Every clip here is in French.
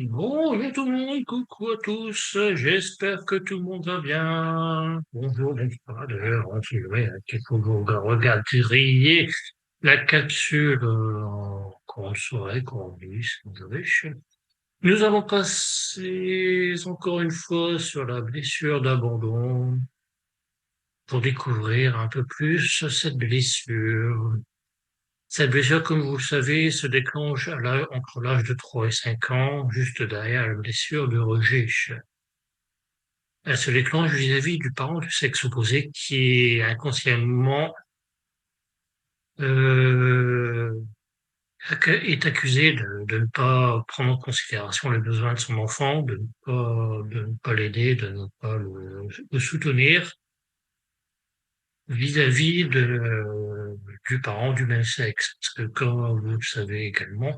Bonjour tout le monde, coucou à tous, j'espère que tout le monde va bien. Bonjour, bonsoir, d'ailleurs, qu'il faut vous regarder la capsule en grande soirée, qu'on dit, si vous avez. Nous allons passer encore une fois sur la blessure d'abandon pour découvrir un peu plus cette blessure. Cette blessure, comme vous le savez, se déclenche entre l'âge de 3 et 5 ans, juste derrière la blessure de rejet. Elle se déclenche vis-à-vis du parent du sexe opposé qui est inconsciemment euh, est accusé de ne pas prendre en considération les besoins de son enfant, de ne pas l'aider, de ne pas le soutenir vis-à-vis du parent du même sexe. Parce que comme vous le savez également,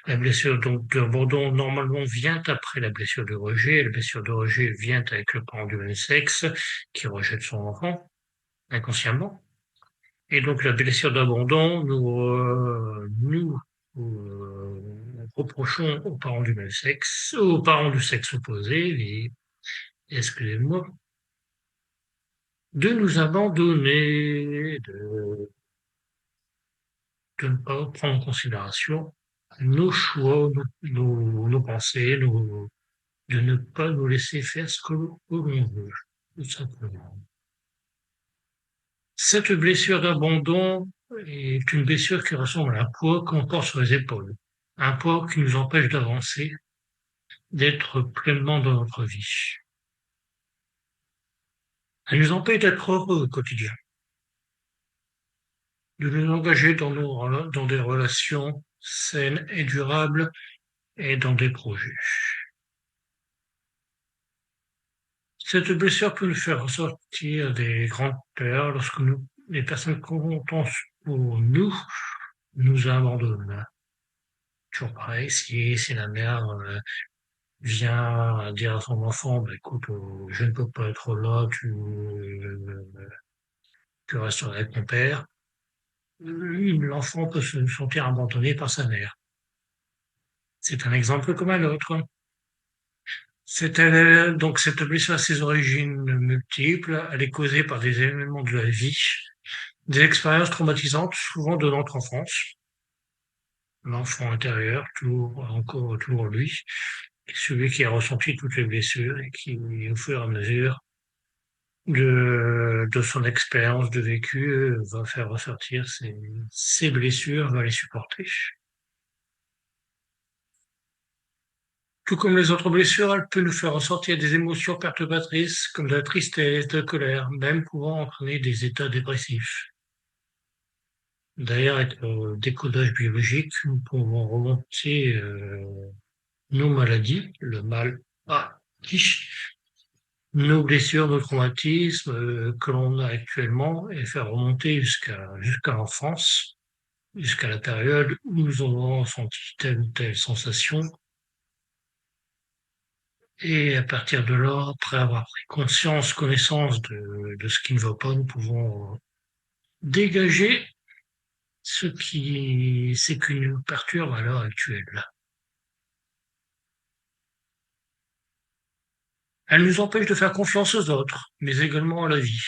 la blessure donc d'abandon normalement vient après la blessure de rejet. Et la blessure de rejet vient avec le parent du même sexe qui rejette son enfant inconsciemment. Et donc la blessure d'abandon, nous reprochons aux parents du même sexe, aux parents du sexe opposé, excusez-moi, de nous abandonner, de ne pas prendre en considération nos choix, nos pensées, de ne pas nous laisser faire ce que l'on veut, tout simplement. Cette blessure d'abandon est une blessure qui ressemble à un poids qu'on porte sur les épaules, un poids qui nous empêche d'avancer, d'être pleinement dans notre vie. Elle nous empêche d'être heureux au quotidien, de nous engager dans des relations saines et durables et dans des projets. Cette blessure peut nous faire ressortir des grandes peurs lorsque les personnes qu'on pense pour nous abandonnent. Toujours pareil, si la mère vient dire à son enfant, bah, écoute, je ne peux pas être là, tu resteras avec mon père. L'enfant peut se sentir abandonné par sa mère. C'est un exemple comme un autre. Donc cette blessure a ses origines multiples. Elle est causée par des événements de la vie, des expériences traumatisantes, souvent de notre enfance. L'enfant intérieur, toujours lui, celui qui a ressenti toutes les blessures et qui, au fur et à mesure de son expérience de vécu, va faire ressortir ses blessures, va les supporter. Tout comme les autres blessures, elle peut nous faire ressortir des émotions perturbatrices comme de la tristesse, de la colère, même pouvant entraîner des états dépressifs. D'ailleurs, avec le décodage biologique, nous pouvons remonter nos maladies, le mal, nos blessures, nos traumatismes que l'on a actuellement et faire remonter jusqu'à l'enfance, jusqu'à la période où nous avons ressenti telle ou telle sensation. Et à partir de là, après avoir pris connaissance de ce qui ne va pas, nous pouvons dégager ce qui nous perturbe à l'heure actuelle. Elle nous empêche de faire confiance aux autres, mais également à la vie.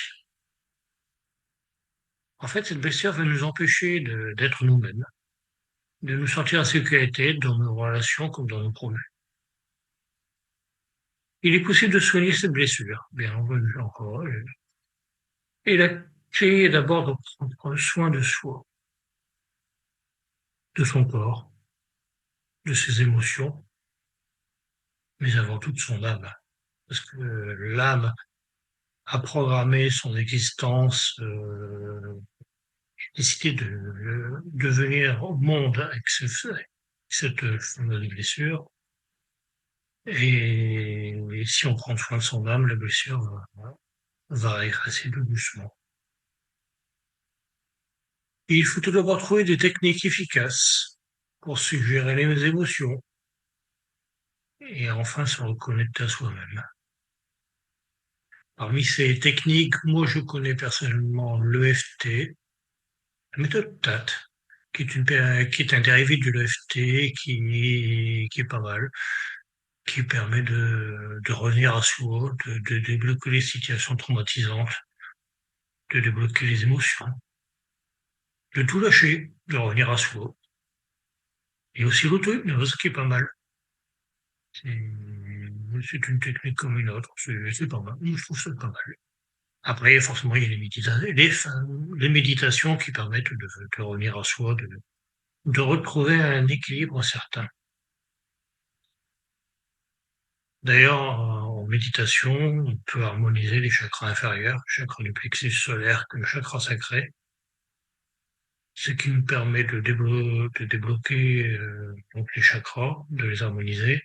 En fait, cette blessure va nous empêcher d'être nous-mêmes, de nous sentir en sécurité dans nos relations comme dans nos projets. Il est possible de soigner cette blessure, bien entendu encore. Et la clé est d'abord de prendre soin de soi, de son corps, de ses émotions, mais avant tout de son âme. Parce que l'âme a programmé son existence, décidé de venir au monde avec cette fameuse blessure. Et si on prend soin de son âme, la blessure va régresser tout doucement. Et il faut tout d'abord trouver des techniques efficaces pour suggérer les émotions et enfin se reconnecter à soi-même. Parmi ces techniques, moi je connais personnellement l'EFT, la méthode TAT, qui est un dérivé de l'EFT qui est pas mal. qui permet de revenir à soi, de débloquer les situations traumatisantes, de débloquer les émotions, de tout lâcher, de revenir à soi. Et aussi l'auto-hypnose qui est pas mal. C'est une technique comme une autre, c'est pas mal. Je trouve ça pas mal. Après, forcément, il y a les méditations qui permettent de revenir à soi, de retrouver un équilibre certain. D'ailleurs, en méditation, on peut harmoniser les chakras inférieurs, le chakra du plexus solaire, que le chakra sacré, ce qui nous permet de débloquer donc les chakras, de les harmoniser,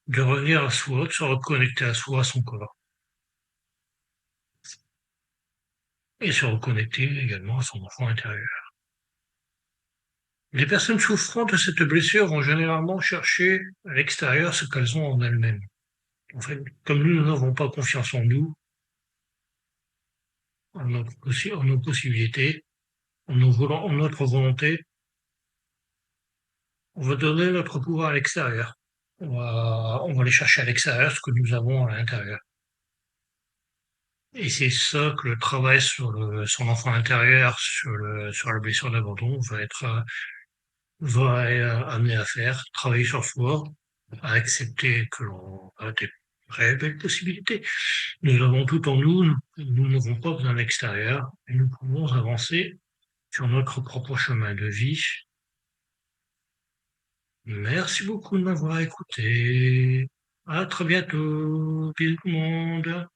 de revenir à soi, de se reconnecter à soi, à son corps, et se reconnecter également à son enfant intérieur. Les personnes souffrant de cette blessure vont généralement chercher à l'extérieur ce qu'elles ont en elles-mêmes. En fait, comme nous n'avons pas confiance en nous, en nos possibilités, en notre volonté, on va donner notre pouvoir à l'extérieur. On va aller chercher à l'extérieur ce que nous avons à l'intérieur. Et c'est ça que le travail sur l'enfant intérieur, sur la blessure d'abandon va être amené à faire, travailler sur soi, à accepter que l'on a des très belles possibilités. Nous avons tout en nous, nous n'avons pas besoin d'extérieur, et nous pouvons avancer sur notre propre chemin de vie. Merci beaucoup de m'avoir écouté. À très bientôt. Bisous tout le monde.